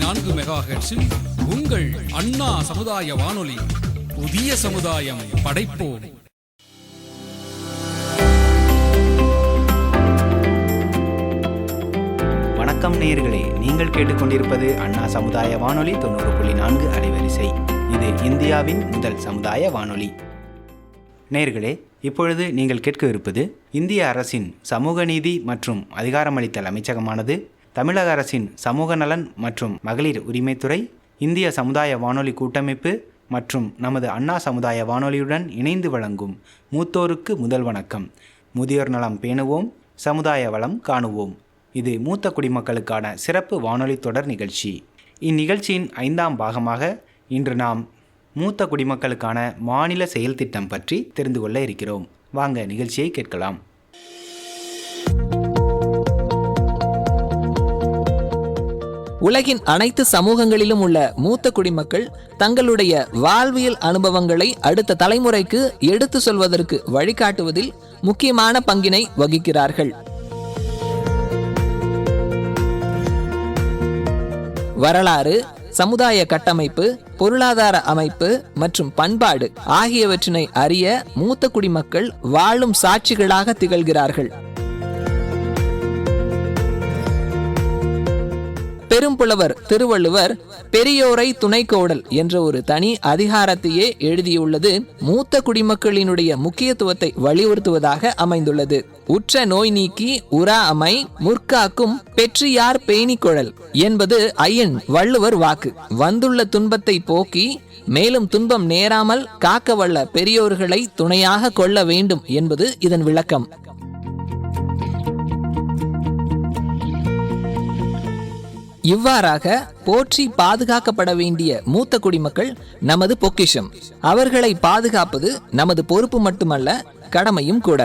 103.4 உங்கள் அண்ணா சமுதாய வானொலி. புதிய சமுதாயம் படைப்போம். வணக்கம் நேயர்களே, நீங்கள் கேட்டுக்கொண்டிருப்பது அண்ணா சமுதாய வானொலி 90.4 அலைவரிசை. இது இந்தியாவின் முதல் சமுதாய வானொலி. நேயர்களே, இப்பொழுது நீங்கள் கேட்கவிருப்பது இந்திய அரசின் சமூக நீதி மற்றும் அதிகாரமளித்தல் அமைச்சகமானது தமிழக அரசின் சமூக நலன் மற்றும் மகளிர் உரிமைத்துறை, இந்திய சமுதாய வானொலி கூட்டமைப்பு மற்றும் நமது அண்ணா சமுதாய வானொலியுடன் இணைந்து வழங்கும் மூத்தோருக்கு முதல் வணக்கம், முதியோர் நலம் பேணுவோம், சமுதாய வளம் காணுவோம். இது மூத்த குடிமக்களுக்கான சிறப்பு வானொலி தொடர் நிகழ்ச்சி. இந்நிகழ்ச்சியின் 5ஆம் பாகமாக இன்று நாம் மூத்த குடிமக்களுக்கான மாநில செயல் திட்டம் பற்றி தெரிந்து கொள்ள இருக்கிறோம். வாங்க நிகழ்ச்சியை கேட்கலாம். உலகின் அனைத்து சமூகங்களிலும் உள்ள மூத்த குடிமக்கள் தங்களுடைய வாழ்வியல் அனுபவங்களை அடுத்த தலைமுறைக்கு எடுத்து சொல்வதற்கு வழிகாட்டுவதில் முக்கியமான பங்கினை வகிக்கிறார்கள். வரலாறு, சமுதாய கட்டமைப்பு, பொருளாதார அமைப்பு மற்றும் பண்பாடு ஆகியவற்றினை அறிய மூத்த குடிமக்கள் வாழும் சாட்சிகளாக திகழ்கிறார்கள். பெரும்புலவர் திருவள்ளுவர் பெரியோரை துணைக்கோடல் என்ற ஒரு தனி அதிகாரத்தையே எழுதியுள்ளது மூத்த குடிமக்களினுடைய முக்கியத்துவத்தை வலியுறுத்துவதாக அமைந்துள்ளது. உற்ற நோய் நீக்கி உரா அமை முற்காக்கும் பெற்றியார் பேணிக்கொழல் என்பது ஐயன் வள்ளுவர் வாக்கு. வந்துள்ள துன்பத்தை போக்கி மேலும் துன்பம் நேராமல் காக்க வல்ல பெரியோர்களை துணையாக கொள்ள வேண்டும் என்பது இதன் விளக்கம். இவ்வாறாக போற்றி பாதுகாக்கப்பட வேண்டிய மூத்த குடிமக்கள் நமது பொக்கிஷம். அவர்களை பாதுகாப்பது நமது பொறுப்பு மட்டுமல்ல, கடமையும் கூட.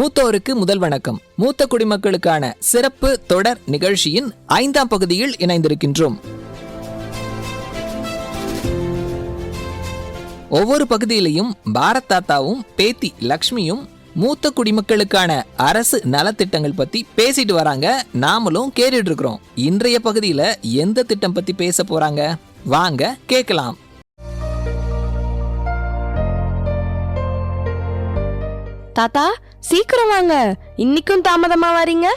மூத்தோருக்கு முதல் வணக்கம். மூத்த குடிமக்களுக்கான சிறப்பு தொடர் நிகழ்ச்சியின் 5ஆம் பகுதியில் இணைந்திருக்கின்றோம். ஒவ்வொரு பகுதியிலையும் பாரத் தாத்தாவும் பேத்தி லக்ஷ்மியும் மூத்த குடிமக்களுக்கான அரசு நலத்திட்டங்கள் பத்தி பேசிட்டு வராங்க. நாமளும் கேட்டுட்டு இருக்கிறோம். இன்றைய பகுதியில எந்த திட்டம் பத்தி பேச போறாங்க, வாங்க கேட்கலாம். தாத்தா, சீக்கிரம் வாங்க. இன்னைக்கும் தாமதமா வரீங்க.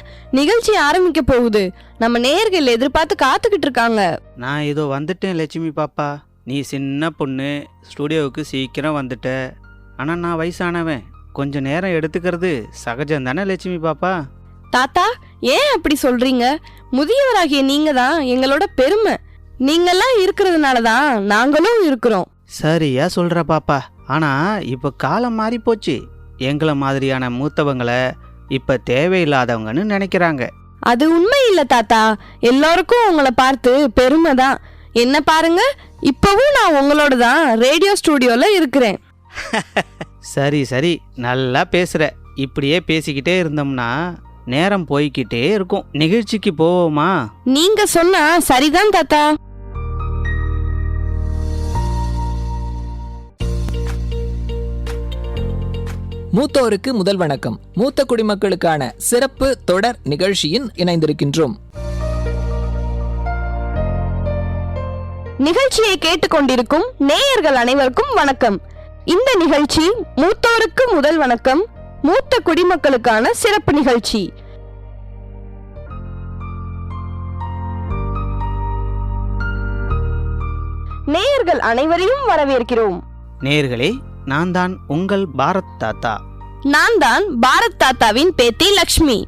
நிகழ்ச்சி ஆரம்பிக்க போகுது. நம்ம நேயர்கள் எதிர்பார்த்து காத்துக்கிட்டு இருக்காங்க. நான் இதோ வந்துட்டேன் லட்சுமி பாப்பா. நீ சின்ன பொண்ணு, ஸ்டூடியோவுக்கு சீக்கிரம் வந்துட்ட. ஆனால் நான் வயசானவன், கொஞ்சம் நேரம் எடுத்துக்கிறது சகஜம் தானே லட்சுமி பாப்பா? தாத்தா, ஏன் அப்படி சொல்றீங்க? முதியவராகிய நீங்க தான் எங்களோட பெருமை. நீங்கெல்லாம் இருக்கிறதுனால தான் நாங்களும் இருக்கிறோம். சரியா சொல்ற பாப்பா. ஆனால் இப்போ காலம் மாறி போச்சு. எங்களை மாதிரியான மூத்தவங்களை இப்போ தேவையில்லாதவங்கன்னு நினைக்கிறாங்க. அது உண்மை இல்லை தாத்தா. எல்லாருக்கும் உங்களை பார்த்து பெருமை தான். என்ன பாருங்க, இப்பவும் நான் உங்களோட தான் ரேடியோ ஸ்டூடியோல இருக்கிறேன். சரி சரி, நல்லா பேசுற. இப்படியே பேசிக்கிட்டே இருந்தோம்னா நேரம் போய்கிட்டே இருக்கும். நிகழ்ச்சிக்கு போவோமா? நீங்க சொன்னா சரிதான் தாத்தா. மூத்தோருக்கு முதல் வணக்கம். மூத்த குடிமக்களுக்கான சிறப்பு தொடர் நிகழ்ச்சியின் இணைந்திருக்கின்றோம். நிகழ்ச்சியை கேட்டுக்கொண்டிருக்கும் நேயர்கள் அனைவருக்கும் வணக்கம். இந்த நிகழ்ச்சி மூத்தோருக்கு முதல் வணக்கம், மூத்த குடிமக்களுக்கான சிறப்பு நிகழ்ச்சி. நேயர்கள் அனைவரையும் வரவேற்கிறோம். நேயர்களே, நான் தான் உங்கள் பாரத் தாத்தா. நான் தான் பாரத் தாத்தாவின் பேத்தி லக்ஷ்மி.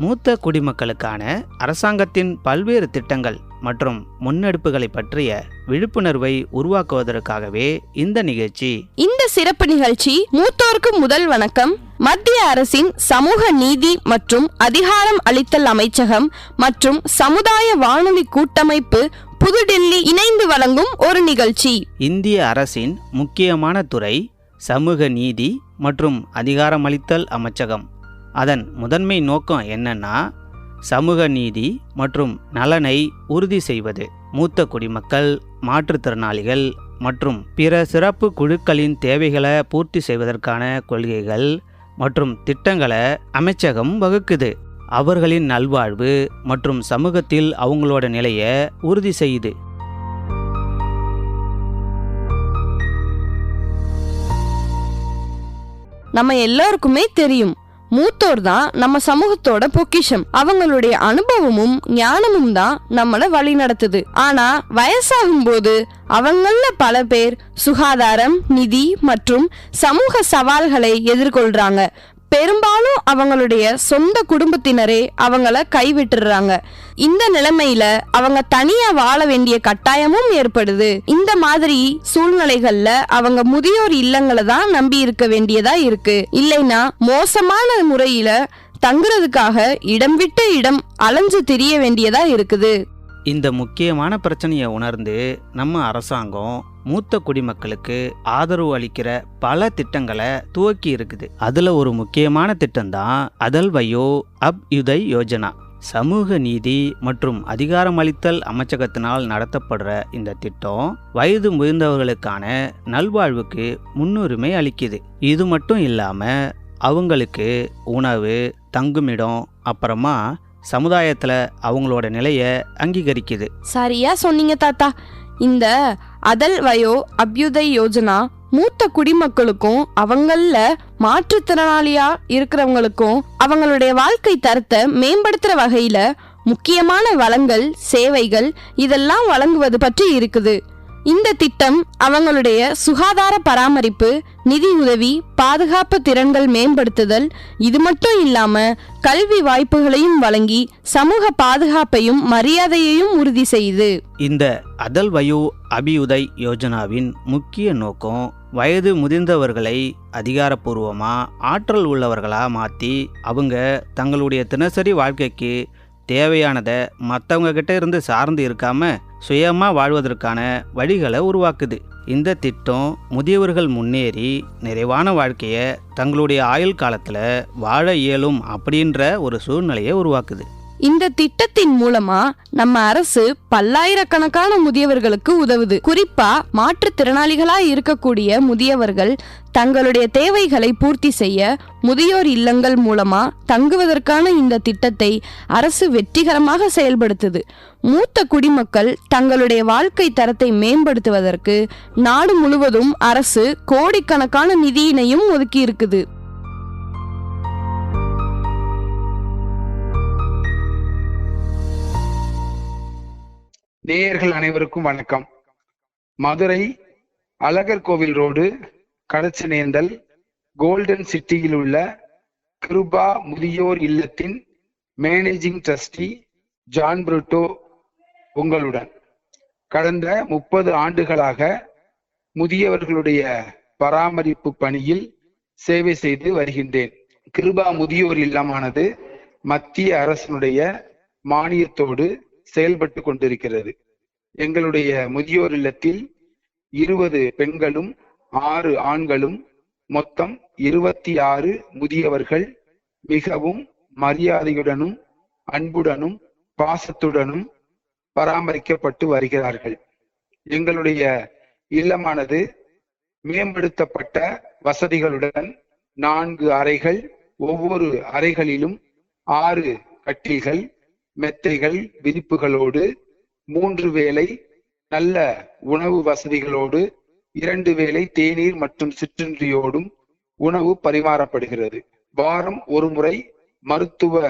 மூத்த குடிமக்களுக்கான அரசாங்கத்தின் பல்வேறு திட்டங்கள் மற்றும் முன்னெடுப்புகளை பற்றிய விழிப்புணர்வை உருவாக்குவதற்காகவே இந்த நிகழ்ச்சி. இந்த சிறப்பு நிகழ்ச்சி மூத்தோருக்கு முதல் வணக்கம், மத்திய அரசின் சமூக நீதி மற்றும் அதிகாரம் அளித்தல் அமைச்சகம் மற்றும் சமுதாய வானொலி கூட்டமைப்பு புதுடெல்லி இணைந்து வழங்கும் ஒரு நிகழ்ச்சி. இந்திய அரசின் முக்கியமான துறை சமூக நீதி மற்றும் அதிகாரமளித்தல் அமைச்சகம். அதன் முதன்மை நோக்கம் என்னன்னா, சமூக நீதி மற்றும் நலனை உறுதி செய்வது. மூத்த குடிமக்கள், மாற்றுத்திறனாளிகள், மற்றும் பிற சிறப்பு குழுக்களின் தேவைகளை பூர்த்தி செய்வதற்கான கொள்கைகள் மற்றும் திட்டங்களை அமைச்சகம் வகுக்குது. அவர்களின் நல்வாழ்வு மற்றும் சமூகத்தில் அவங்களோட நிலையை உறுதி செய்யுது. நம்ம எல்லாருக்குமே தெரியும், மூத்தோர் தான் நம்ம சமூகத்தோட பொக்கிஷம். அவங்களுடைய அனுபவமும் ஞானமும் தான் நம்மள வழி நடத்துது. ஆனா வயசாகும் போது அவங்கள பல பேர் சுகாதாரம், நிதி மற்றும் சமூக சவால்களை எதிர்கொள்றாங்க. பெரும்பாலும் அவங்களுடைய சொந்த குடும்பத்தினரே அவங்கள கைவிட்டுறாங்க. இந்த நிலைமையில அவங்க தனியா வாழ வேண்டிய கட்டாயமும் ஏற்படுது. இந்த மாதிரி சூழ்நிலைகள்ல அவங்க முதியோர் இல்லங்களை தான் நம்பி இருக்க வேண்டியதா இருக்கு. இல்லைன்னா மோசமான முறையில தங்குறதுக்காக இடம் விட்டு இடம் அலைஞ்சு திரிய வேண்டியதா இருக்குது. இந்த முக்கியமான பிரச்சனையை உணர்ந்து நம்ம அரசாங்கம் மூத்த குடிமக்களுக்கு ஆதரவு அளிக்கிற பல திட்டங்களை துவக்கி இருக்குது. அதுல ஒரு முக்கியமான திட்டம்தான் அதல் வயோ அப்யுதய் யோஜனா. சமூக நீதி மற்றும் அதிகாரமளித்தல் அமைச்சகத்தினால் நடத்தப்படுற இந்த திட்டம் வயது முதிர்ந்தவர்களுக்கான நல்வாழ்வுக்கு முன்னுரிமை அளிக்குது. இது மட்டும் இல்லாம அவங்களுக்கு உணவு, தங்குமிடம், அப்புறமா சமுதாயத்துல அவங்களோட நிலையை அங்கீகரிக்குது. சரியா சொன்னீங்க தாத்தா. இந்த அதல் வயோ அப்யுதய் யோஜனா மூத்த குடிமக்களுக்கும் அவங்கள மாற்றுத்திறனாளியா இருக்கிறவங்களுக்கும் அவங்களுடைய வாழ்க்கை தரத்தை மேம்படுத்துற வகையில முக்கியமான வளங்கள், சேவைகள் இதெல்லாம் வழங்குவது பற்றி இருக்குது. இந்த திட்டம் அவங்களுடைய சுகாதார பராமரிப்பு, நிதி உதவி, பாதுகாப்பு திறன்கள் மேம்படுத்துதல், இது மட்டும் இல்லாம கல்வி வாய்ப்புகளையும் வழங்கி சமூக பாதுகாப்பையும் மரியாதையையும் உறுதி செய்யுது. இந்த அதல் வயோ அபியுதய் யோஜனாவின் முக்கிய நோக்கம் வயது முதிர்ந்தவர்களை அதிகாரப்பூர்வமா ஆற்றல் உள்ளவர்களா மாற்றி அவங்க தங்களுடைய தினசரி வாழ்க்கைக்கு தேவையானதை மற்றவங்க கிட்ட இருந்து சார்ந்து இருக்காம சுயமா வாழ்வதற்கான வழிகளை உருவாக்குது. இந்த திட்டம் முதியவர்கள் முன்னேறி நிறைவான வாழ்க்கையை தங்களுடைய ஆயுள் காலத்துல வாழ இயலும் அப்படின்ற ஒரு சூழ்நிலையை உருவாக்குது. இந்த திட்டத்தின் மூலமா நம்ம அரசு பல்லாயிரக்கணக்கான முதியவர்களுக்கு உதவுது. குறிப்பா மாற்றுத்திறனாளிகளா இருக்கக்கூடிய முதியவர்கள் தங்களுடைய தேவைகளை பூர்த்தி செய்ய முதியோர் இல்லங்கள் மூலமா தங்குவதற்கான இந்த திட்டத்தை அரசு வெற்றிகரமாக செயல்படுத்துது. மூத்த குடிமக்கள் தங்களுடைய வாழ்க்கை தரத்தை மேம்படுத்துவதற்கு நாடு முழுவதும் அரசு கோடிக்கணக்கான நிதியினையும் ஒதுக்கி இருக்குது. நேயர்கள் அனைவருக்கும் வணக்கம். மதுரை அழகர் கோவில் ரோடு, கடச்சனேந்தல், கோல்டன் சிட்டியில் உள்ள கிருபா முதியோர் இல்லத்தின் மேனேஜிங் ட்ரஸ்டி ஜான் புரூட்டோ உங்களுடன். கடந்த 30 ஆண்டுகளாக முதியவர்களுடைய பராமரிப்பு பணியில் சேவை செய்து வருகின்றேன். கிருபா முதியோர் இல்லமானது மத்திய அரசினுடைய மானியத்தோடு செயல்பட்டு கொண்டிருக்கிறது. எங்களுடைய முதியோர் இல்லத்தில் 20 பெண்களும் 6 ஆண்களும் மொத்தம் 26 முதியவர்கள் மிகவும் மரியாதையுடனும் அன்புடனும் பாசத்துடனும் பராமரிக்கப்பட்டு வருகிறார்கள். எங்களுடைய இல்லமானது மேம்படுத்தப்பட்ட வசதிகளுடன் 4 அறைகள், ஒவ்வொரு அறைகளிலும் 6 கட்டில்கள், மெத்தைகள், விரிப்புகளோடு 3 வேளை நல்ல உணவு வசதிகளோடு 2 வேளை தேநீர் மற்றும் சிற்றுண்டியோடும் உணவு பரிமாறப்படுகிறது. வாரம் ஒரு முறை மருத்துவ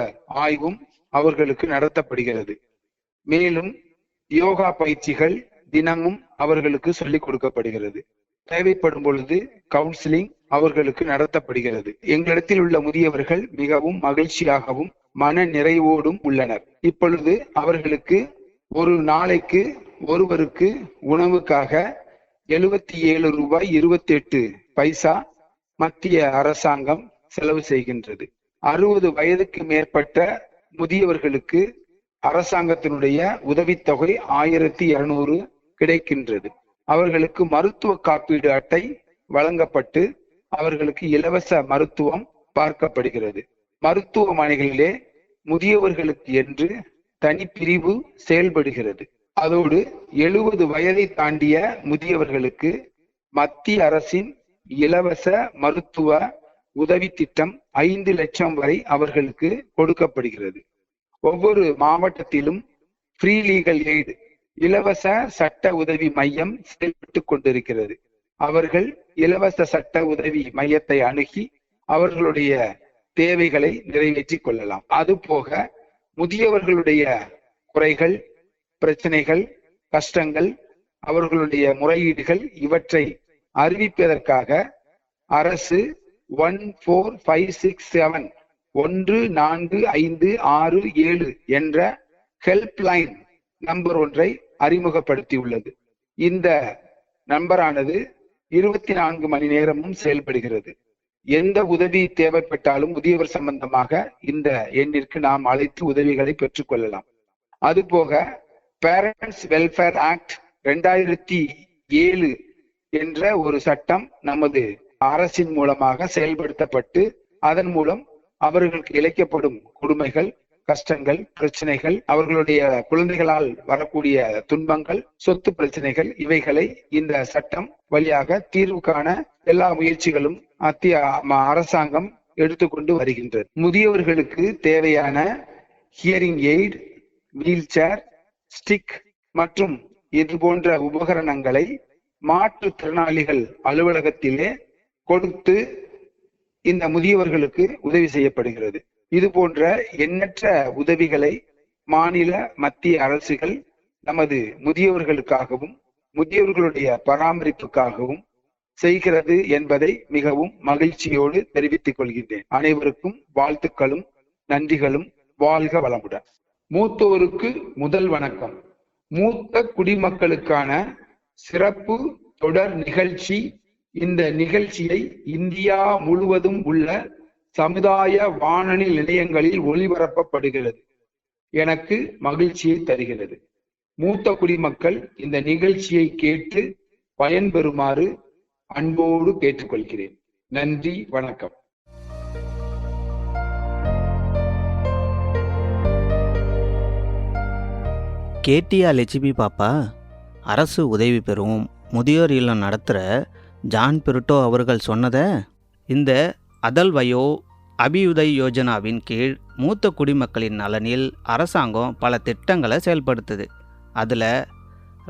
ஆய்வும் அவர்களுக்கு நடத்தப்படுகிறது. மேலும் யோகா பயிற்சிகள் தினமும் அவர்களுக்கு சொல்லிக் கொடுக்கப்படுகிறது. தேவைப்படும் பொழுது கவுன்சிலிங் அவர்களுக்கு நடத்தப்படுகிறது. எங்களிடத்தில் உள்ள முதியவர்கள் மிகவும் மகிழ்ச்சியாகவும் மன நிறைவோடும் உள்ளனர். இப்பொழுது அவர்களுக்கு ஒரு நாளைக்கு ஒருவருக்கு உணவுக்காக 77 ரூபாய் 28 மத்திய அரசாங்கம் செலவு செய்கின்றது. 60 வயதுக்கு மேற்பட்ட முதியவர்களுக்கு அரசாங்கத்தினுடைய உதவித்தொகை 1200 கிடைக்கின்றது. அவர்களுக்கு மருத்துவ காப்பீடு அட்டை வழங்கப்பட்டு அவர்களுக்கு இலவச மருத்துவம் பார்க்கப்படுகிறது. மருத்துவமனைகளிலே முதியவர்களுக்கு என்று தனி பிரிவு செயல்படுகிறது. அதோடு 70 வயதை தாண்டிய முதியவர்களுக்கு மத்திய அரசின் இலவச மருத்துவ உதவி திட்டம் 5 லட்சம் வரை அவர்களுக்கு கொடுக்கப்படுகிறது. ஒவ்வொரு மாவட்டத்திலும் ஃப்ரீ லீகல் எய்டு இலவச சட்ட உதவி மையம் செயல்பட்டு கொண்டிருக்கிறது. அவர்கள் இலவச சட்ட உதவி மையத்தை அணுகி அவர்களுடைய தேவைகளை நிறைவேற்றிக் கொள்ளலாம். அதுபோக முதியவர்களுடைய குறைகள், பிரச்சனைகள், கஷ்டங்கள், அவர்களுடைய முறையீடுகள் இவற்றை அறிவிப்பதற்காக அரசு 14567 145667 என்ற ஹெல்ப்லைன் நம்பர் ஒன்றை அறிமுகப்படுத்தியுள்ளது. இந்த நம்பரானது 24 மணி நேரமும் செயல்படுகிறது. எந்த உதவி தேவைப்பட்டாலும் முதியவர் சம்பந்தமாக இந்த எண்ணிற்கு நாம் அழைத்து உதவிகளை பெற்றுக் கொள்ளலாம். அதுபோக பேரண்ட்ஸ் வெல்ஃபேர் ஆக்ட் 2007 என்ற ஒரு சட்டம் நமது அரசின் மூலமாக செயல்படுத்தப்பட்டு அதன் மூலம் அவர்களுக்கு இழைக்கப்படும் கொடுமைகள், கஷ்டங்கள், பிரச்சனைகள், அவர்களுடைய குழந்தைகளால் வரக்கூடிய துன்பங்கள், சொத்து பிரச்சனைகள் இவைகளை இந்த சட்டம் வழியாக தீர்வு காண எல்லா முயற்சிகளும் அரசாங்கம் எடுத்துக்கொண்டு வருகின்றது. முதியவர்களுக்கு தேவையான hearing aid, wheelchair, stick மற்றும் இது போன்ற உபகரணங்களை மாற்றுத்திறனாளிகள் அலுவலகத்திலே கொடுத்து இந்த முதியவர்களுக்கு உதவி செய்யப்படுகிறது. இது போன்ற எண்ணற்ற உதவிகளை மாநில, மத்திய அரசுகள் நமது முதியவர்களுக்காகவும் முதியவர்களுடைய பராமரிப்புக்காகவும் செய்கிறது என்பதை மிகவும் மகிழ்ச்சியோடு தெரிவித்துக் கொள்கின்றேன். அனைவருக்கும் வாழ்த்துக்களும் நன்றிகளும். வாழ்க வளமுடன். மூத்தோருக்கு முதல் வணக்கம். மூத்த குடிமக்களுக்கான சிறப்பு தொடர் நிகழ்ச்சி. இந்த நிகழ்ச்சியை இந்தியா முழுவதும் உள்ள சமுதாய வானொலி நிலையங்களில் ஒளிபரப்பப்படுகிறது. எனக்கு மகிழ்ச்சியை தருகிறது. மூத்த குடிமக்கள் இந்த நிகழ்ச்சியை கேட்டு பயன்பெறுமாறு அன்போடு கேட்டுக்கொள்கிறேன். நன்றி, வணக்கம். கேட்டியா லட்சுமி பாப்பா? அரசு உதவி பெறும் முதியோர் இல்லம் நடத்துகிற ஜான் பெருட்டோ அவர்கள் சொன்னதை இந்த அதல் வயோ அபியுதய் யோஜனாவின் கீழ் மூத்த குடிமக்களின் நலனில் அரசாங்கம் பல திட்டங்களை செயல்படுத்துது. அதில்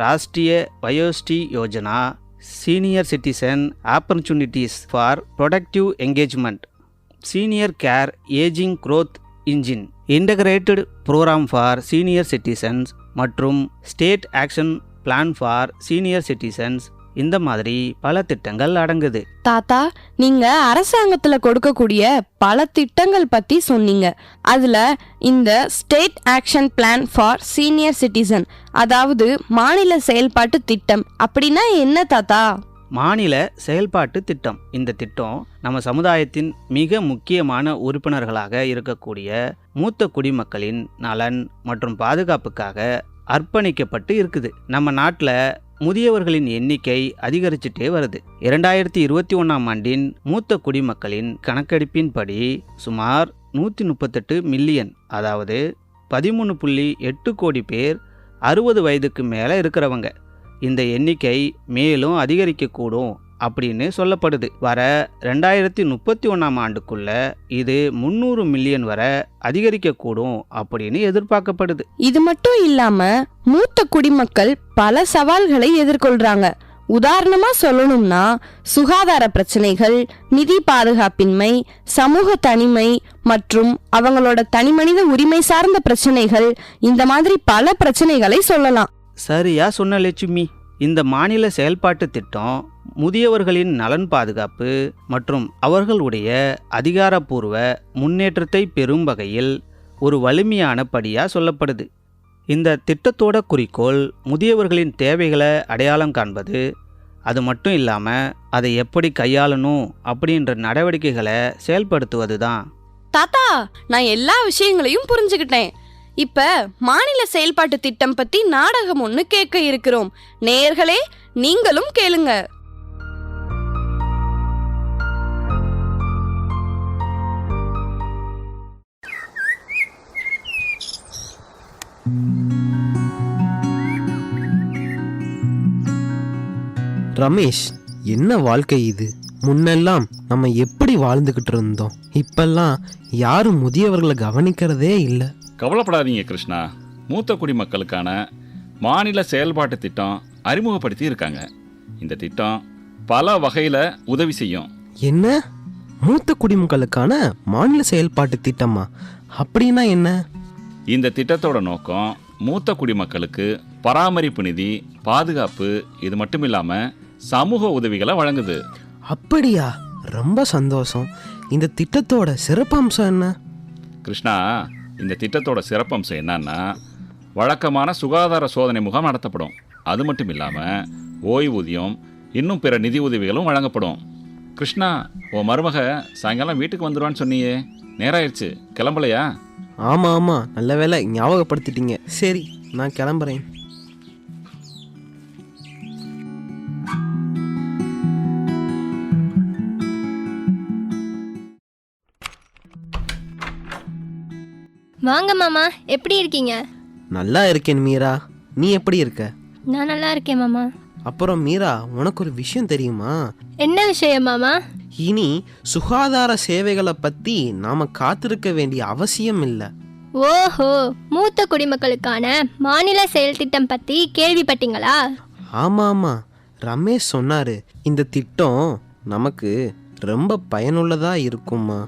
Rashtriya Vayoshri Yojana, senior citizen opportunities for productive engagement, senior care ageing growth engine, integrated programme for senior citizens மற்றும் state action plan for senior citizens, இந்த மாதிரி பல திட்டங்கள் அடங்குது. தாத்தா, நீங்க அரசாங்கத்துல கொடுக்கக்கூடிய பல திட்டங்கள் பத்தி சொன்னீங்க. அதுல இந்த state action plan for senior citizen, அதாவது மாநில செயல்பாட்டு திட்டம் அப்படின்னா என்ன தாத்தா? மாநில செயல்பாட்டு திட்டம். இந்த திட்டம் நம்ம சமுதாயத்தின் மிக முக்கியமான உறுப்பினர்களாக இருக்கக்கூடிய மூத்த குடிமக்களின் நலன் மற்றும் பாதுகாப்புக்காக அர்ப்பணிக்கப்பட்டு இருக்குது. நம்ம நாட்டில் முதியவர்களின் எண்ணிக்கை அதிகரிச்சுட்டே வருது. 2021ஆம் ஆண்டின் மூத்த குடிமக்களின் கணக்கெடுப்பின்படி சுமார் 138 மில்லியன், அதாவது 13.8 கோடி பேர் 60 வயதுக்கு மேலே இருக்கிறவங்க. இந்த எண்ணிக்கை மேலும் அதிகரிக்கக்கூடும் அப்படின்னு சொல்லப்படுது. வர 2031ஆம் ஆண்டுக்குள்ள இது 300 மில்லியன் வரை அதிகரிக்கக்கூடும் அப்படின்னு எதிர்பார்க்கப்படுது. இது மட்டும் இல்லாம மூத்த குடிமக்கள் பல சவால்களை எதிர்கொள்றாங்க. உதாரணமா சொல்லணும்னா சுகாதார பிரச்சனைகள், நிதி பாதுகாப்பின்மை, சமூக தனிமை மற்றும் அவங்களோட தனிமனித உரிமை சார்ந்த பிரச்சனைகள், இந்த மாதிரி பல பிரச்சனைகளை சொல்லலாம். சரியா சொன்ன லட்சுமி. இந்த மாநில செயல்பாட்டு திட்டம் முதியவர்களின் நலன் பாதுகாப்பு மற்றும் அவர்களுடைய அதிகாரப்பூர்வ முன்னேற்றத்தை பெறும் வகையில் ஒரு வலிமையான படியாக சொல்லப்படுது. இந்த திட்டத்தோட குறிக்கோள் முதியவர்களின் தேவைகளை அடையாளம் காண்பது, அது மட்டும் இல்லாமல் அதை எப்படி கையாளணும் அப்படின்ற நடவடிக்கைகளை செயல்படுத்துவது தான். தாத்தா, நான் எல்லா விஷயங்களையும் புரிஞ்சுக்கிட்டேன். இப்ப மாநில செயல்பாட்டு திட்டம் பத்தி நாடகம் ஒண்ணு கேட்க இருக்கிறோம். நேயர்களே, நீங்களும் கேளுங்க. ரமேஷ், என்ன வாழ்க்கை இது? முன்னெல்லாம் நம்ம எப்படி வாழ்ந்துக்கிட்டு இருந்தோம், இப்பெல்லாம் யாரும் முதியவர்களை கவனிக்கிறதே இல்லை. கவலைப்படாதீங்க கிருஷ்ணா, மூத்த குடிமக்களுக்கான மாநில செயல்பாட்டு திட்டம் அறிமுகப்படுத்தி இருக்காங்க. இந்த திட்டம் பல வகையில் உதவி செய்யும். என்ன, மூத்த குடிமக்களுக்கான மாநில செயல்பாட்டு திட்டமா? அப்படின்னா என்ன? இந்த திட்டத்தோட நோக்கம் மூத்த குடிமக்களுக்கு பராமரிப்பு நிதி, பாதுகாப்பு, இது மட்டும் இல்லாமல் சமூக உதவிகளை வழங்குது. அப்படியா? ரொம்ப சந்தோஷம். இந்த திட்டத்தோட சிறப்பம்சம் என்ன? கிருஷ்ணா, இந்த திட்டத்தோட சிறப்பம்சம் என்னன்னா, வழக்கமான சுகாதார சோதனை முகாம் நடத்தப்படும். அது மட்டும் இல்லாமல் ஓய்வூதியம், இன்னும் பிற நிதி உதவிகளும் வழங்கப்படும். கிருஷ்ணா, உன் மருமக சாயங்காலம் வீட்டுக்கு வந்துடுவான்னு சொன்னியே, நேராயிடுச்சு, கிளம்பலையா? ஆமாம், நல்ல வேலை ஞாபகப்படுத்திட்டீங்க. சரி, நான் கிளம்புறேன். வாங்க மாமா, எப்படி இருக்கீங்க? நல்லா இருக்கேன் மீரா, நீ எப்படி இருக்க? நான் நல்லா இருக்கேன் மாமா. அப்புறம் மீரா, உனக்கு ஒரு விஷயம் தெரியுமா? என்ன விஷயம் மாமா? இனி சுகாதார சேவைகளை பற்றி நாம் காத்திருக்க வேண்டிய அவசியம் இல்லை. ஓஹோ, மூத்த குடிமக்களுக்கான மாநில செயல் திட்டம் பற்றி கேள்விப்பட்டீங்களா? ஆமாம், ரமேஷ் சொன்னார். இந்த திட்டம் நமக்கு ரொம்ப பயனுள்ளதாக இருக்குமா?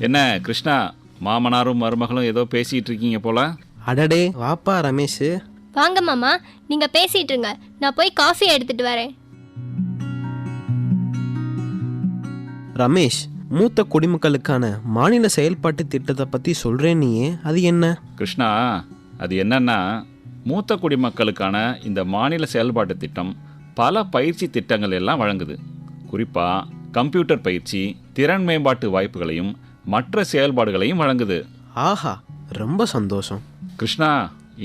என்ன கிருஷ்ணா, மாமனாரும் மருமகளும் ஏதோ பேசிகிட்டு இருக்கீங்க போல? அடடே, வாப்பா ரமேஷ். வாங்க மாமா, நீங்கள் பேசிகிட்டு இருங்க, நான் போய் காஃபி எடுத்துகிட்டு வரேன். ரமேஷ், மூத்த குடிமக்களுக்கான மாநில செயல்பாட்டு திட்டத்தை பற்றி சொல்கிறேன்னியே, அது என்ன? கிருஷ்ணா, அது என்னன்னா, மூத்த குடிமக்களுக்கான இந்த மாநில செயல்பாட்டு திட்டம் பல பயிற்சி திட்டங்கள் எல்லாம் வழங்குது. குறிப்பாக கம்ப்யூட்டர் பயிற்சி, திறன் மேம்பாட்டு வாய்ப்புகளையும் மற்ற செயல்பாடுகளையும் வழங்குது. ஆஹா, ரொம்ப சந்தோஷம். கிருஷ்ணா,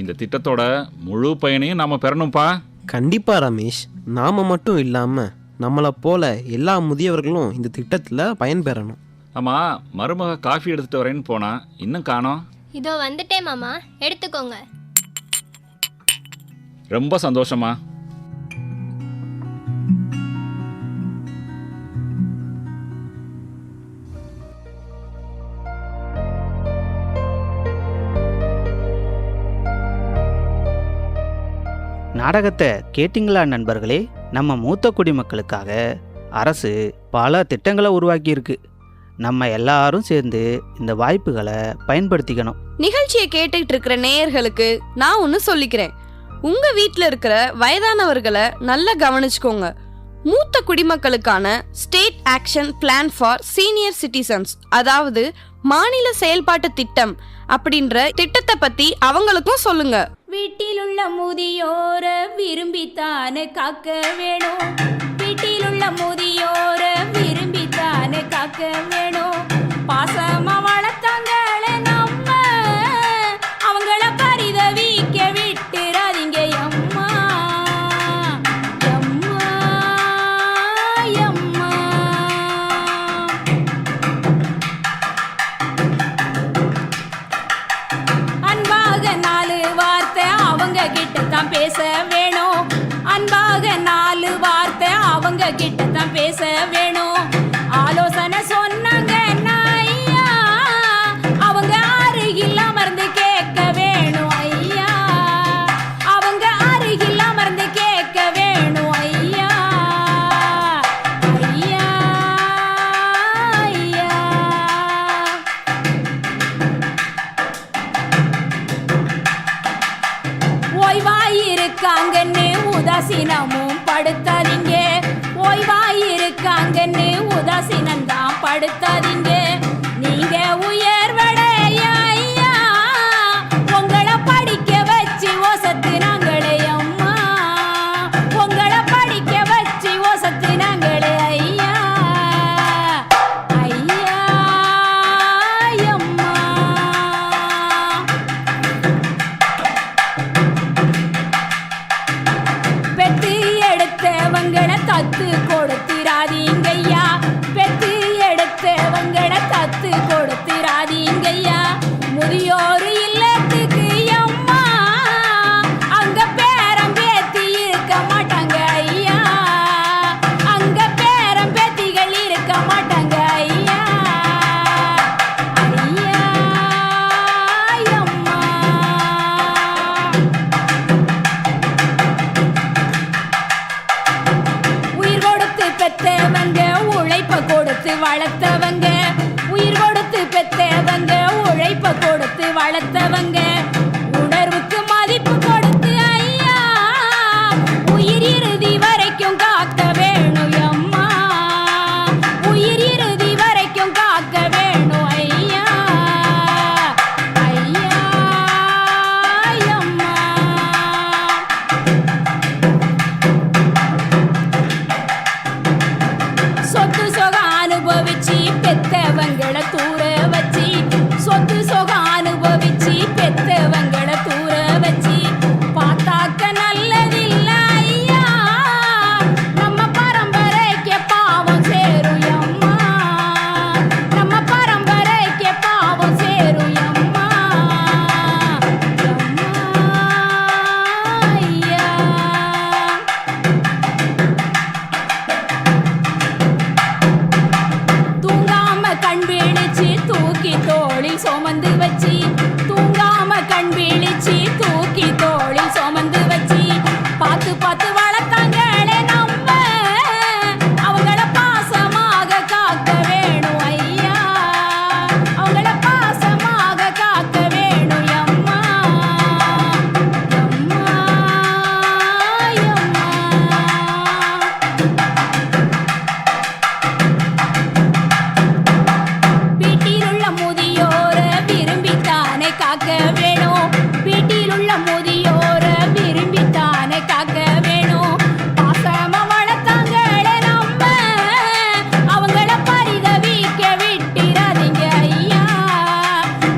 இந்த திட்டத்தோட முழு பயனையும் நாம் பெறணும்ப்பா. கண்டிப்பா ரமேஷ், நாம மட்டும் இல்லாமல் நம்மளை போல எல்லா முதியவர்களும் இந்த திட்டத்தில் பயன்பெறணும். ஆமாம், மருமக காஃபி எடுத்துகிட்டு வரேன்னு போனா, இன்னும் காணோம். இதோ வந்துட்டேன் மாமா, எடுத்துக்கோங்க. ரொம்ப சந்தோஷமா. நாடகத்தை கேட்டிங்களா நண்பர்களே? நம்ம மூத்த குடிமக்களுக்காக அரசு பல திட்டங்களை உருவாக்கியிருக்கு. நம்ம எல்லாரும் சேர்ந்து இந்த வாய்ப்புகளை பயன்படுத்திக்கணும். நிகழ்ச்சியை கேட்டுக்கிட்டு இருக்கிற நேயர்களுக்கு நான் ஒன்று சொல்லிக்கிறேன். உங்க வீட்டில் இருக்கிற வயதானவர்களை நல்லா கவனிச்சுக்கோங்க. மூத்த குடிமக்களுக்கான state action plan for senior citizens, அதாவது மாநில செயல்பாட்டு திட்டம் அப்படின்ற திட்டத்தை பத்தி அவங்களுக்கும் சொல்லுங்க. வீட்டிலுள்ள முதியோர விரும்பித்தானே காக்க வேணும். வீட்டிலுள்ள முதியோர விரும்பித்தானே காக்க வேணும். பாசமா வளர்த்தாங்களே நம்ம, அவங்கள பரிதவிக்க விட்டுறாதீங்க அம்மா அம்மா அம்மா. அன்பாக 4 வார்த்தை அவங்க கிட்ட தான் பேச வேணும். அன்பாக 4 வார்த்தை அவங்க கிட்ட தான் பேச வேணும். ஆலோசனை சொன்னாங்க ஐயா, அவங்க அருகில் அமர்ந்து கேட்க வேணும் ஐயா. அவங்க அருகில் அமர்ந்து கேட்க வேணும் ஐயா ஐயா ஐயா. ஓய்வாயிருக்காங்கன்னு உதாசீனமும் படுத்தாதீங்க. ஓய்வாயிருக்காங்கன்னு உதாசீனம் தான் படுத்தாதீங்க. நீங்க உயர்வடைய ஐயா, உங்களை படிக்க வச்சு ஓசத்துனாங்களே அம்மா. உங்களை படிக்க வச்சு ஓசத்துனாங்களே ஐயா ஐயா அம்மா. பெத்து எடுத்தவங்களை தத்து கொடுத்திராதீங்கய்யா. பெத்து எடுத்தவங்க பெத்தவங்களை தூர வச்சு சொத்து சொகம் அனுபவிச்சு பெத்தவங்களை தூர வச்சு பார்த்தாக்க நல்லதில்ல ஐயா நம்ம பரம்பரைக்கு பாவம் சேரும் அம்மா நம்ம பரம்பரைக்கு பாவம் சேரும் அம்மா ஐயா தூங்காம கண் விழிச்சு தூக்கி தோளில் சுமந்து வச்சு தூங்காம கண் விழிச்சு தூக்கி தோளில் சுமந்து வச்சு பார்த்து பார்த்து வளர்த்தாங்களே நம்ம அவங்கள பாசமாக காக்க வேணும் ஐயா அவங்கள பாசமாக காக்க வேணும் அம்மா அம்மா அம்மா வீட்டிலுள்ள முதியோர விரும்பித்தானே காக்க வேணும் வீட்டிலுள்ள முதியோர விரும்பித்தானே காக்க வேணும் பாசமா வளர்த்தாங்களே நம்ம அவங்கள பரிதவிக்க விட்டுறாதீங்க ஐயா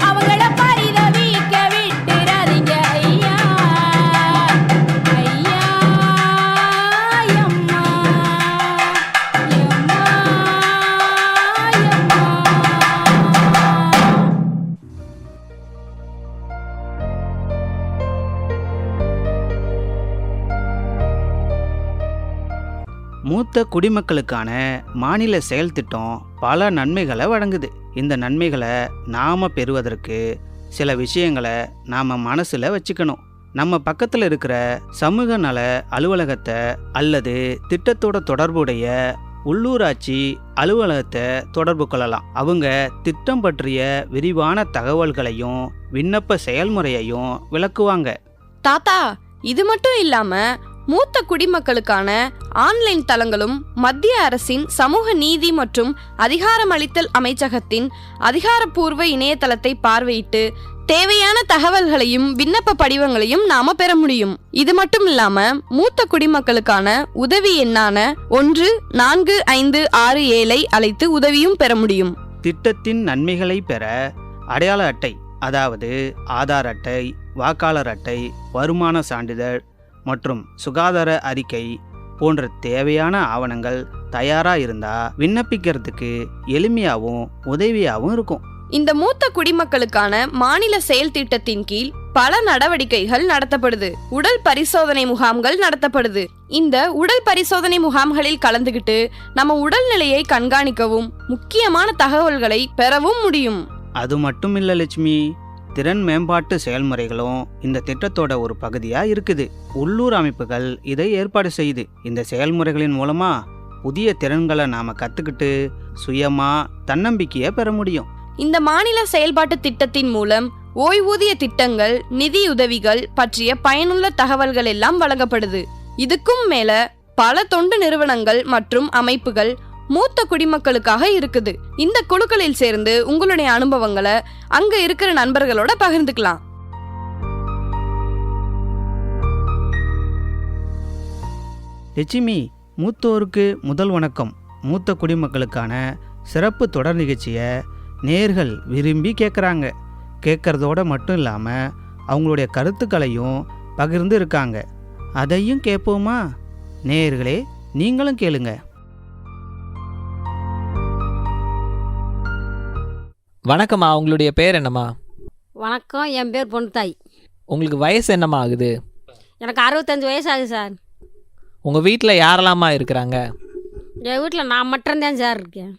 அவங்கள பரிதவிக்க விட்டுறாதீங்க ஐயா ஐயா அம்மா அம்மா மூத்த குடிமக்களுக்கான மாநில செயல் திட்டம் பல நன்மைகளை வழங்குது. இந்த நன்மைகளை நாம் பெறுவதற்கு சில விஷயங்களை நாம் மனசில் வச்சுக்கணும். நம்ம பக்கத்தில் இருக்கிற சமூக நல அலுவலகத்தை அல்லது திட்டத்தோட தொடர்புடைய உள்ளூராட்சி அலுவலகத்தை தொடர்பு கொள்ளலாம். அவங்க திட்டம் பற்றிய விரிவான தகவல்களையும் விண்ணப்ப செயல்முறையையும் விளக்குவாங்க. தாத்தா, இது மட்டும் இல்லாம மூத்த குடிமக்களுக்கான ஆன்லைன் தளங்களும் மத்திய அரசின் சமூக நீதி மற்றும் அதிகாரமளித்தல் அமைச்சகத்தின் அதிகாரப்பூர்வ இணையதளத்தை பார்வையிட்டு தேவையான தகவல்களையும் விண்ணப்ப படிவங்களையும் நாம பெற முடியும். இது மட்டும் இல்லாம மூத்த குடிமக்களுக்கான உதவி எண்ணான 14567 அழைத்து உதவியும் பெற முடியும். திட்டத்தின் நன்மைகளை பெற அடையாள அட்டை, அதாவது ஆதார் அட்டை, வாக்காளர் அட்டை, வருமான சான்றிதழ் மற்றும் சுகாதார அறிக்கை போன்ற தேவையான ஆவணங்கள் தயாரா இருந்தா விண்ணப்பிக்கிறதுக்கு எளிமையாகவும் உதவியாகவும் இருக்கும். இந்த மூத்த குடிமக்களுக்கான மாநில செயல் திட்டத்தின் கீழ் பல நடவடிக்கைகள் நடத்தப்படுது. உடல் பரிசோதனை முகாம்கள் நடத்தப்படுது. இந்த உடல் பரிசோதனை முகாம்களில் கலந்துகிட்டு நம்ம உடல்நிலையை கண்காணிக்கவும் முக்கியமான தகவல்களை பெறவும் முடியும். அது மட்டும் இல்ல லட்சுமி, திறன் மேம்பாட்டு செயல்முறைகளும் இந்த திட்டத்தோட ஒரு பகுதியாக இருக்குது. உள்ளூர் அமைப்புகள் இதை ஏற்பாடு செய்யுது. இந்த செயல்முறைகளின் மூலமா புதிய திறன்களை நாம கத்துக்கிட்டு சுயமா தன்னம்பிக்கையை பெற முடியும். இந்த மாநில செயல்பாட்டு திட்டத்தின் மூலம் ஓய்வூதிய திட்டங்கள், நிதியுதவிகள் பற்றிய பயனுள்ள தகவல்கள் எல்லாம் வழங்கப்படுது. இதுக்கும் மேல பல தொண்டு நிறுவனங்கள் மற்றும் அமைப்புகள் மூத்த குடிமக்களுக்காக இருக்குது. இந்த குழுக்களில் சேர்ந்து உங்களுடைய அனுபவங்களை அங்க இருக்கிற நண்பர்களோட பகிர்ந்துக்கலாம். லட்சுமி, மூத்தோருக்கு முதல் வணக்கம் மூத்த குடிமக்களுக்கான சிறப்பு தொடர் நிகழ்ச்சியை நேயர்கள் விரும்பி கேட்குறாங்க. கேட்கறதோட மட்டும் இல்லாமல் அவங்களுடைய கருத்துக்களையும் பகிர்ந்து இருக்காங்க. அதையும் கேட்போமா? நேயர்களே, நீங்களும் கேளுங்க. வணக்கம்மா, உங்களுடைய பேர் என்னம்மா? வணக்கம், என் பேர் பொண்ணுத்தாய். உங்களுக்கு வயசு என்னம்மா ஆகுது? எனக்கு 65 வயசு ஆகுது சார். உங்கள் வீட்டில் யாரெல்லாம்மா இருக்கிறாங்க? என் வீட்டில் நான் மட்டும்தான் சார் இருக்கேன்.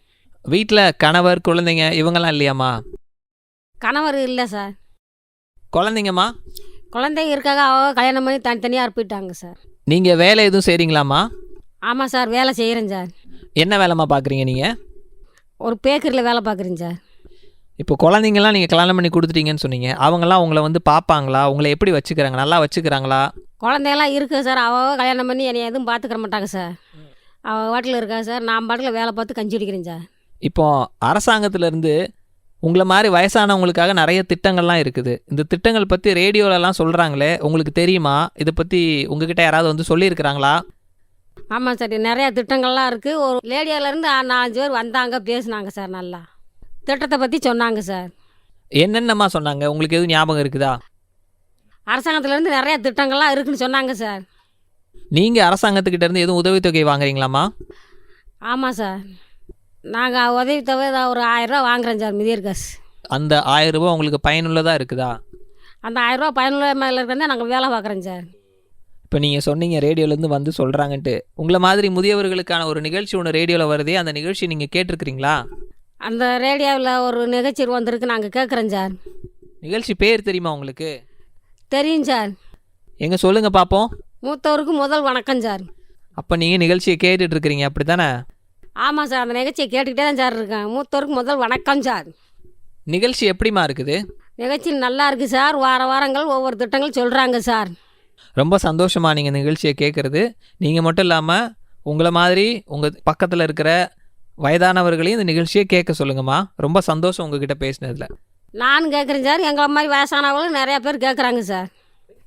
வீட்டில் கணவர், குழந்தைங்க இவங்கெல்லாம் இல்லையாம்மா? கணவர் இல்லை சார். குழந்தைங்கம்மா? குழந்தைங்க இருக்காங்க, அவங்க கல்யாணம் பண்ணி தனித்தனியாக இருப்பிட்டாங்க சார். நீங்கள் வேலை எதுவும் செய்கிறீங்களாம்மா? ஆமாம் சார், வேலை செய்கிறேன் சார். என்ன வேலைம்மா பார்க்குறீங்க நீங்கள்? ஒரு பேக்கரியில் வேலை பார்க்குறேன் சார். இப்போ குழந்தைங்கள்லாம் நீங்கள் கல்யாணம் பண்ணி கொடுத்துட்டீங்கன்னு சொன்னீங்க. அவங்கெல்லாம் உங்களை வந்து பார்ப்பாங்களா? உங்களை எப்படி வச்சுக்கிறாங்க? நல்லா வச்சுக்கிறாங்களா? குழந்தைங்களாம் இருக்குது சார். அவங்க கல்யாணம் பண்ணி என்னை எதுவும் பார்த்துக்கிற மாட்டாங்க சார். அவள் வாட்டில் இருக்கா சார். நான் பாட்டில் வேலை பார்த்து கஞ்சி அடிக்கிறேன் சார். இப்போ அரசாங்கத்திலேருந்து உங்களை மாதிரி வயசானவங்களுக்காக நிறைய திட்டங்கள்லாம் இருக்குது. இந்த திட்டங்கள் பற்றி ரேடியோலலாம் சொல்கிறாங்களே, உங்களுக்கு தெரியுமா? இதை பற்றி உங்ககிட்ட யாராவது வந்து சொல்லியிருக்கிறாங்களா? ஆமாம் சார், நிறையா திட்டங்கள்லாம் இருக்குது. ஒரு லேடியாவிலேருந்து 4-5 பேர் வந்தாங்க, பேசுனாங்க சார். நல்லா திட்டத்தை பற்றி சொன்னாங்க சார். என்னென்னம்மா சொன்னாங்க? உங்களுக்கு எதுவும் ஞாபகம் இருக்குதா? அரசாங்கத்துலேருந்து நிறையா திட்டங்கள்லாம் இருக்குன்னு சொன்னாங்க சார். நீங்கள் அரசாங்கத்துக்கிட்ட இருந்து எதுவும் உதவித்தொகை வாங்குறீங்களாம்மா? ஆமாம் சார், நாங்கள் உதவித்தொகை ஒரு 1000 ரூபா வாங்குறேன் சார், முதியோர் காசு. அந்த 1000 ரூபாய் உங்களுக்கு பயனுள்ளதாக இருக்குதா? அந்த 1000 ரூபா பயனுள்ள மேலே இருக்கிறதே நாங்கள் வேலை பார்க்குறோம் சார். இப்போ நீங்கள் சொன்னீங்க ரேடியோலேருந்து வந்து சொல்கிறாங்கன்ட்டு. உங்களை மாதிரி முதியவர்களுக்கான ஒரு நிகழ்ச்சி ஒன்று ரேடியோவில் வருதே, அந்த நிகழ்ச்சி நீங்கள் கேட்டிருக்கிறீங்களா? அந்த ரேடியோவில் ஒரு நிகழ்ச்சி வந்திருக்கு, நாங்கள் கேட்குறோம் சார். நிகழ்ச்சி பேர் தெரியுமா உங்களுக்கு? தெரியும் சார். எங்கே சொல்லுங்கள் பார்ப்போம். மூத்தவருக்கு முதல் வணக்கம் சார். அப்போ நீங்கள் நிகழ்ச்சியை கேட்டுட்டு இருக்கிறீங்க அப்படி தானே? ஆமாம் சார், அந்த நிகழ்ச்சியை கேட்டுக்கிட்டே தான் சார் இருக்கேன். மூத்தவருக்கு முதல் வணக்கம் சார். நிகழ்ச்சி எப்படிமா இருக்குது? நிகழ்ச்சி நல்லா இருக்குது சார். வாரங்கள் ஒவ்வொரு திட்டங்கள் சொல்கிறாங்க சார். ரொம்ப சந்தோஷமா நீங்கள் நிகழ்ச்சியை கேட்குறது. நீங்கள் மட்டும் இல்லாமல் உங்களை மாதிரி உங்கள் பக்கத்தில் இருக்கிற வயதானவர்களையும் இந்த நிகழ்ச்சியை கேட்க சொல்லுங்கம்மா. ரொம்ப சந்தோஷம் உங்ககிட்ட பேசினதில். நானும் கேட்குறேன் சார். எங்களை மாதிரி வயசானவங்களும் நிறையா பேர் கேட்குறாங்க சார்.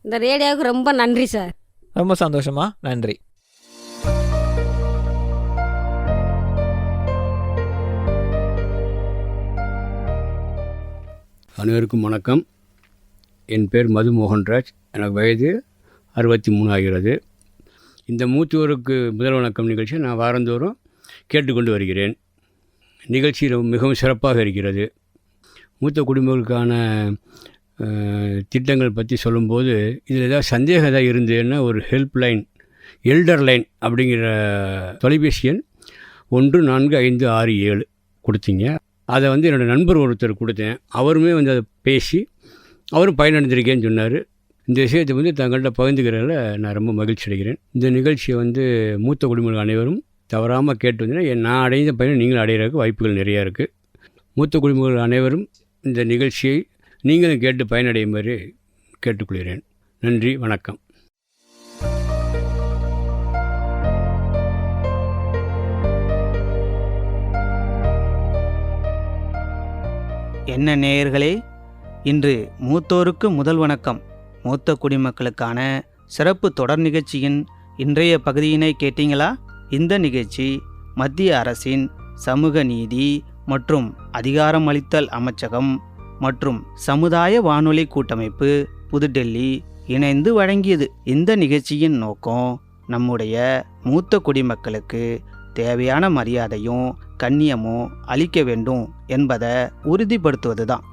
இந்த ரேடியோவுக்கு ரொம்ப நன்றி சார். ரொம்ப சந்தோஷமா, நன்றி. அனைவருக்கும் வணக்கம். என் பேர் மது மோகன்ராஜ். எனக்கு வயது 63 ஆகிறது. இந்த மூத்தோருக்கு முதல் வணக்கம் நிகழ்ச்சியை நான் வாரந்தோறும் கேட்டுக்கொண்டு வருகிறேன். நிகழ்ச்சி மிகவும் சிறப்பாக இருக்கிறது. மூத்த குடிமக்களுக்கான திட்டங்கள் பற்றி சொல்லும்போது இதில் ஏதாவது சந்தேகம் ஏதாவது இருந்ததுன்னா ஒரு ஹெல்ப் லைன், எல்டர் லைன் அப்படிங்கிற தொலைபேசி எண் 145667 கொடுத்தீங்க. அதை என்னோடய நண்பர் ஒருத்தர் கொடுத்தேன். அவருமே அதை பேசி அவரும் பயனடைந்திருக்கேன்னு சொன்னார். இந்த விஷயத்தை தங்கள்கிட்ட பகிர்ந்துக்கிறதில் நான் ரொம்ப மகிழ்ச்சி அடைகிறேன். இந்த நிகழ்ச்சியை மூத்த குடிமக்கள் அனைவரும் தவறாமல் கேட்டு வந்தீங்கன்னா நான் அடைந்த பயனை நீங்களும் அடைகிறதுக்கு வாய்ப்புகள் நிறையா இருக்குது. மூத்த குடிமக்கள் அனைவரும் இந்த நிகழ்ச்சியை நீங்களும் கேட்டு பயனடையுமாறு கேட்டுக்கொள்கிறேன். நன்றி, வணக்கம். என்ன நேயர்களே, இன்று மூத்தோருக்கு முதல் வணக்கம் மூத்த குடிமக்களுக்கான சிறப்பு தொடர் நிகழ்ச்சியின் இன்றைய பகுதியினை கேட்டீங்களா? இந்த நிகழ்ச்சி மத்திய அரசின் சமூக நீதி மற்றும் அதிகாரமளித்தல் அமைச்சகம் மற்றும் சமுதாய வானொலி கூட்டமைப்பு புதுடெல்லி இணைந்து வழங்கியது. இந்த நிகழ்ச்சியின் நோக்கம் நம்முடைய மூத்த குடிமக்களுக்கு தேவையான மரியாதையும் கண்ணியமும் அளிக்க வேண்டும் என்பதை உறுதிப்படுத்துவதுதான்.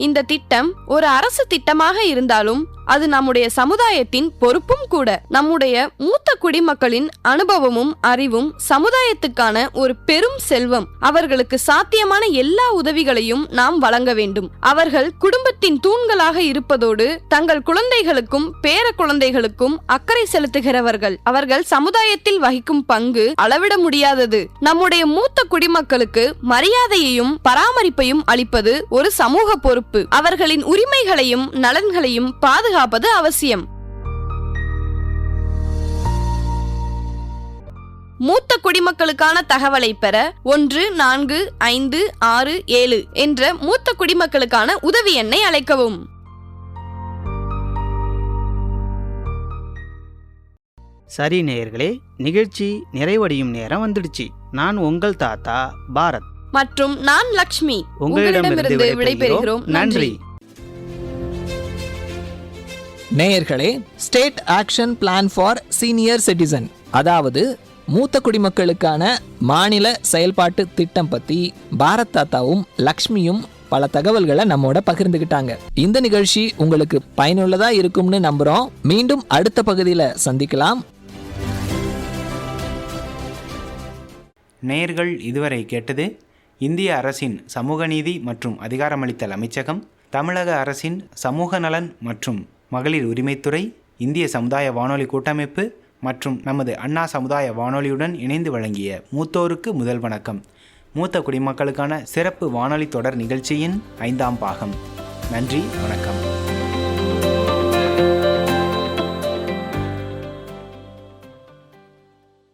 இந்த திட்டம் ஒரு அரசு திட்டமாக இருந்தாலும் அது நம்முடைய சமுதாயத்தின் பொறுப்பும் கூட. நம்முடைய மூத்த குடிமக்களின் அனுபவமும் அறிவும் சமுதாயத்துக்கான ஒரு பெரும் செல்வம். அவர்களுக்கு சாத்தியமான எல்லா உதவிகளையும் நாம் வழங்க வேண்டும். அவர்கள் குடும்பத்தின் தூண்களாக இருப்பதோடு தங்கள் குழந்தைகளுக்கும் பேர குழந்தைகளுக்கும் அக்கறை செலுத்துகிறவர்கள். அவர்கள் சமுதாயத்தில் வகிக்கும் பங்கு அளவிட முடியாதது. நம்முடைய மூத்த குடிமக்களுக்கு மரியாதையையும் பராமரிப்பையும் அளிப்பது ஒரு சமூக பொறுப்பு. அவர்களின் உரிமைகளையும் நலன்களையும் பாதுகாப்பது அவசியம். மூத்த குடிமக்களுக்கான தகவலை பெற 145667 என்ற மூத்த குடிமக்களுக்கான உதவி எண்ணை அழைக்கவும். சரி நேயர்களே, நிகழ்ச்சி நிறைவடையும் நேரம் வந்துடுச்சு. நான் உங்கள் தாத்தா பாரத் மற்றும் நான் லக்ஷ்மி உங்களிடமிருந்து விடைபெறுகிறோம். நன்றி. நேயர்களே, state action plan for senior citizen, அதாவது மூத்த குடிமக்களுக்கான மாநில செயல்பாட்டு திட்டம் பற்றி பாரத் தாத்தாவும் லக்ஷ்மியும் பல தகவல்களை நம்மோட பகிர்ந்துக்கிட்டாங்க. இந்த நிகழ்ச்சி உங்களுக்கு பயனுள்ளதா இருக்கும்னு நம்புறோம். மீண்டும் அடுத்த பகுதியில் சந்திக்கலாம். நேயர்கள் இதுவரை கேட்டது இந்திய அரசின் சமூக நீதி மற்றும் அதிகாரமளித்தல் அமைச்சகம், தமிழக அரசின் சமூக நலன் மற்றும் மகளிர் உரிமைத்துறை, இந்திய சமுதாய வானொலி கூட்டமைப்பு மற்றும் நமது அண்ணா சமுதாய வானொலியுடன் இணைந்து வழங்கிய மூத்தோருக்கு முதல் வணக்கம் மூத்த குடிமக்களுக்கான சிறப்பு வானொலி தொடர் நிகழ்ச்சியின் 5ஆம் பாகம். நன்றி, வணக்கம்.